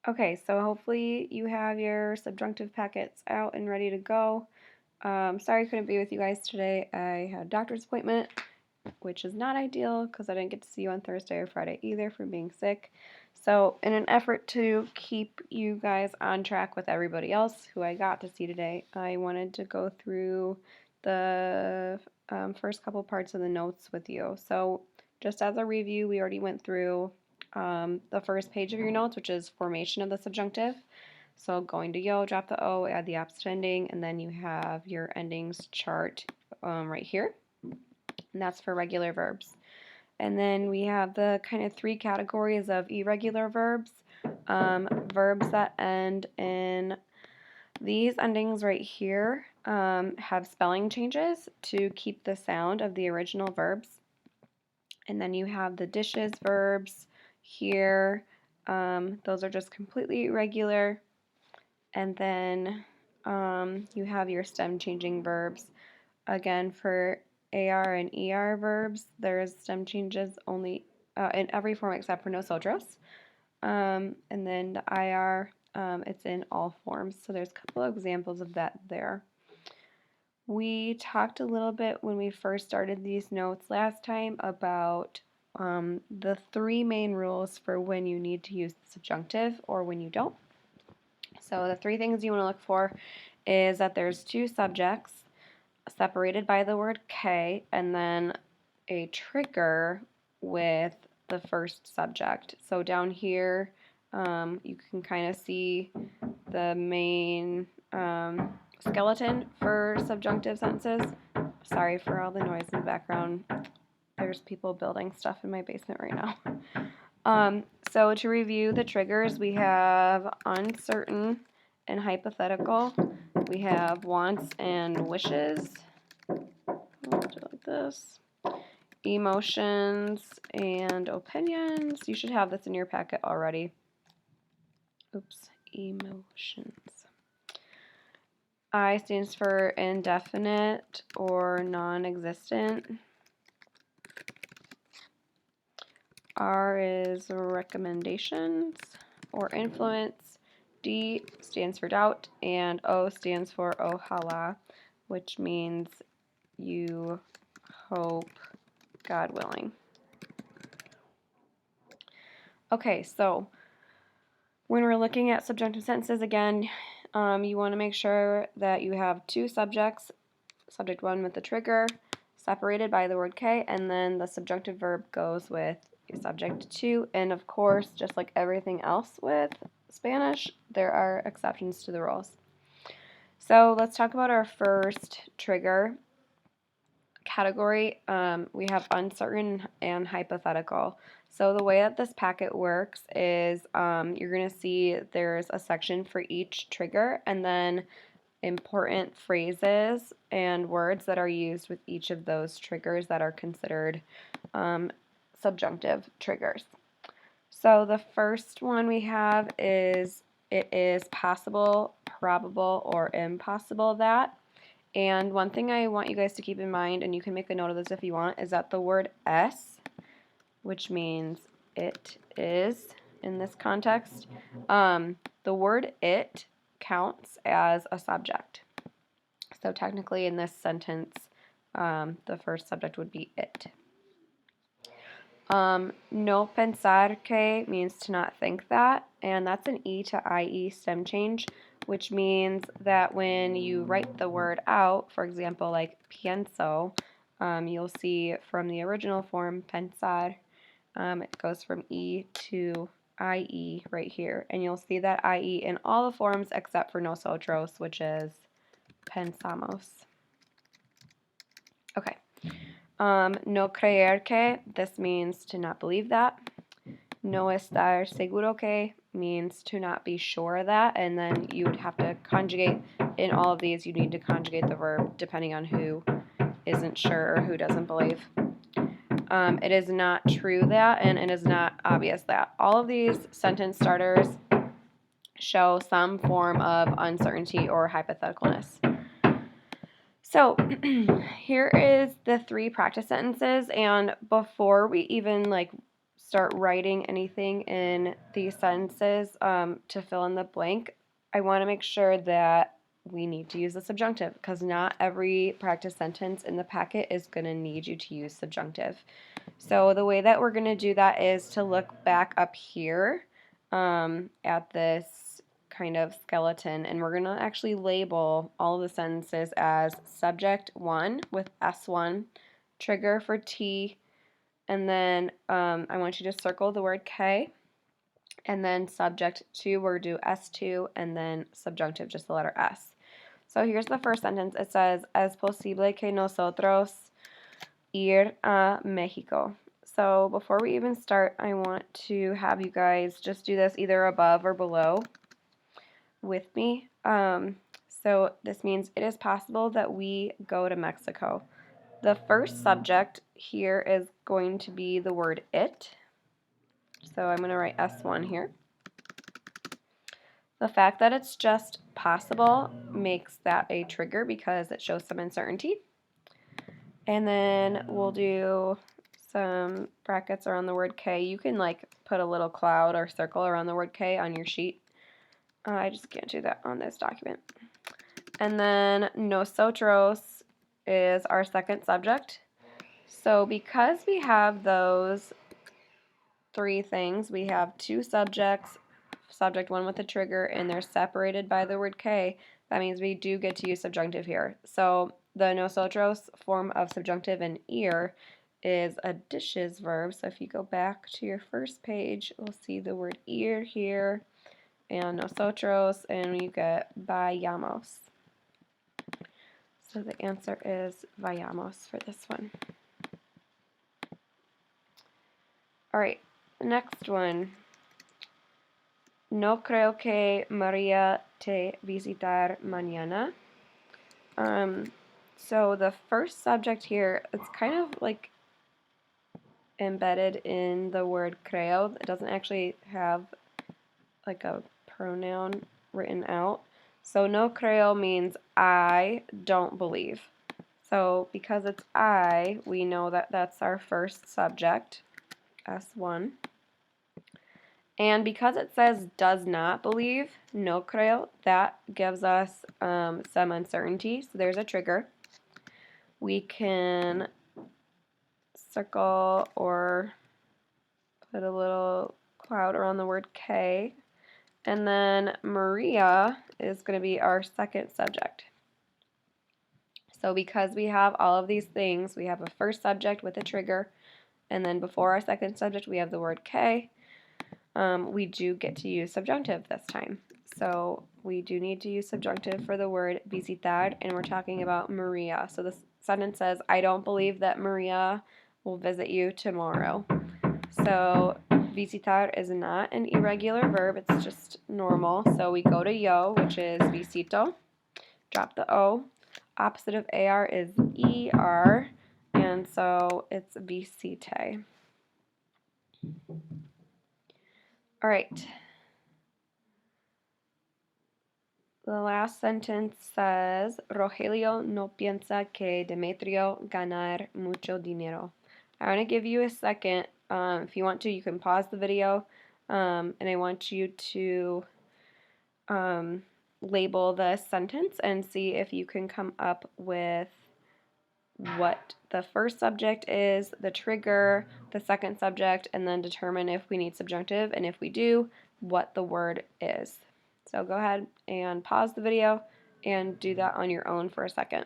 Okay, so hopefully you have your subjunctive packets out and ready to go. Sorry I couldn't be with you guys today. I had a doctor's appointment, which is not ideal because I didn't get to see you on Thursday or Friday either from being sick. So in an effort to keep you guys on track with everybody else who I got to see today, I wanted to go through the first couple parts of the notes with you. So just as a review, we already went through the first page of your notes, which is formation of the subjunctive. So going to yo, drop the O, add the opposite ending, and then you have your endings chart right here. And that's for regular verbs. And then we have the kind of three categories of irregular verbs. Verbs that end in these endings right here have spelling changes to keep the sound of the original verbs. And then you have the dishes verbs here. Those are just completely irregular. And then you have your stem changing verbs. Again, for AR and ER verbs, there's stem changes only in every form except for nosotros. And then the IR, it's in all forms. So there's a couple of examples of that there. We talked a little bit when we first started these notes last time about the three main rules for when you need to use the subjunctive or when you don't. So the three things you want to look for is that there's two subjects separated by the word K and then a trigger with the first subject. So down here you can kind of see the main skeleton for subjunctive sentences. Sorry for all the noise in the background. There's people building stuff in my basement right now. So to review the triggers, we have uncertain and hypothetical. We have wants and wishes. I'll do it like this. Emotions and opinions. You should have this in your packet already. Oops, emotions. I stands for indefinite or non-existent. R is recommendations or influence. D stands for doubt, and O stands for ojalá, which means you hope, God willing. Okay, so when we're looking at subjunctive sentences again, you want to make sure that you have two subjects, subject one with the trigger, separated by the word K, and then the subjunctive verb goes with subject two. And of course, just like everything else with Spanish, there are exceptions to the rules. So let's talk about our first trigger category. We have uncertain and hypothetical. So the way that this packet works is you're going to see there's a section for each trigger and then important phrases and words that are used with each of those triggers that are considered subjunctive triggers. So the first one we have is it is possible, probable, or impossible that. And one thing I want you guys to keep in mind, and you can make a note of this if you want, is that the word es, which means it is in this context, the word it counts as a subject. So technically in this sentence, the first subject would be it. No pensar que means to not think that, and that's an E to IE stem change, which means that when you write the word out, for example, like pienso, you'll see from the original form, pensar, it goes from E to IE right here, and you'll see that IE in all the forms except for nosotros, which is pensamos. Okay. No creer que, this means to not believe that. No estar seguro que means to not be sure that, and then you would have to conjugate, in all of these you need to conjugate the verb depending on who isn't sure or who doesn't believe. It is not true that, and it is not obvious that. All of these sentence starters show some form of uncertainty or hypotheticalness. So here is the three practice sentences, and before we even start writing anything in these sentences to fill in the blank, I want to make sure that we need to use the subjunctive because not every practice sentence in the packet is going to need you to use subjunctive. So the way that we're going to do that is to look back up here at this kind of skeleton, and we're going to actually label all of the sentences as subject 1 with S1, trigger for T, and then I want you to circle the word K, and then subject 2, we're going to do S2, and then subjunctive, just the letter S. So here's the first sentence. It says, es posible que nosotros ir a Mexico. So before we even start, I want to have you guys just do this either above or below with me. So this means it is possible that we go to Mexico. The first subject here is going to be the word it. So I'm going to write S1 here. The fact that it's just possible makes that a trigger because it shows some uncertainty. And then we'll do some brackets around the word K. You can like put a little cloud or circle around the word K on your sheet. I just can't do that on this document. And then nosotros is our second subject. So because we have those three things, we have two subjects, subject 1 with a trigger, and they're separated by the word K. That means we do get to use subjunctive here. So the nosotros form of subjunctive in ir is a dishes verb. So if you go back to your first page, we'll see the word ir here and nosotros, and you get vayamos. So the answer is vayamos for this one. All right, next one. No creo que María te visitar mañana. So the first subject here, it's kind of like embedded in the word creo. It doesn't actually have like a pronoun written out. So no creo means I don't believe. So because it's I, we know that that's our first subject, S1. And because it says does not believe, no creo, that gives us some uncertainty. So there's a trigger. We can circle or put a little cloud around the word K. And then Maria is going to be our second subject. So because we have all of these things, we have a first subject with a trigger, and then before our second subject we have the word K. We do get to use subjunctive this time. So we do need to use subjunctive for the word visitar, and we're talking about Maria. So this sentence says, I don't believe that Maria will visit you tomorrow. So visitar is not an irregular verb, it's just normal. So we go to yo, which is visito, drop the O. Opposite of AR is ER, and so it's visite. All right. The last sentence says, Rogelio no piensa que Demetrio ganar mucho dinero. I want to give you a second. If you want to, you can pause the video, and I want you to label this sentence and see if you can come up with what the first subject is, the trigger, the second subject, and then determine if we need subjunctive, and if we do, what the word is. So go ahead and pause the video and do that on your own for a second.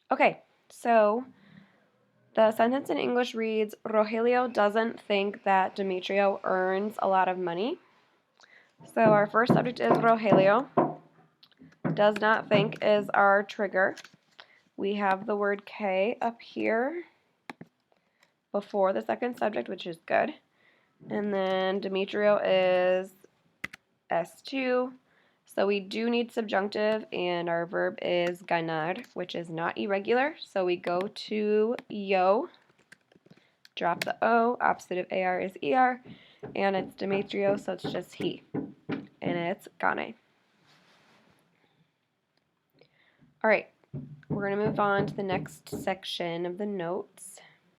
Okay, so the sentence in English reads, Rogelio doesn't think that Demetrio earns a lot of money. So our first subject is Rogelio. Does not think is our trigger. We have the word K up here before the second subject, which is good. And then Demetrio is S2. So we do need subjunctive, and our verb is ganar, which is not irregular. So we go to yo, drop the O, opposite of AR is ER, and it's Demetrio, so it's just he, and it's Gane. All right, we're going to move on to the next section of the notes.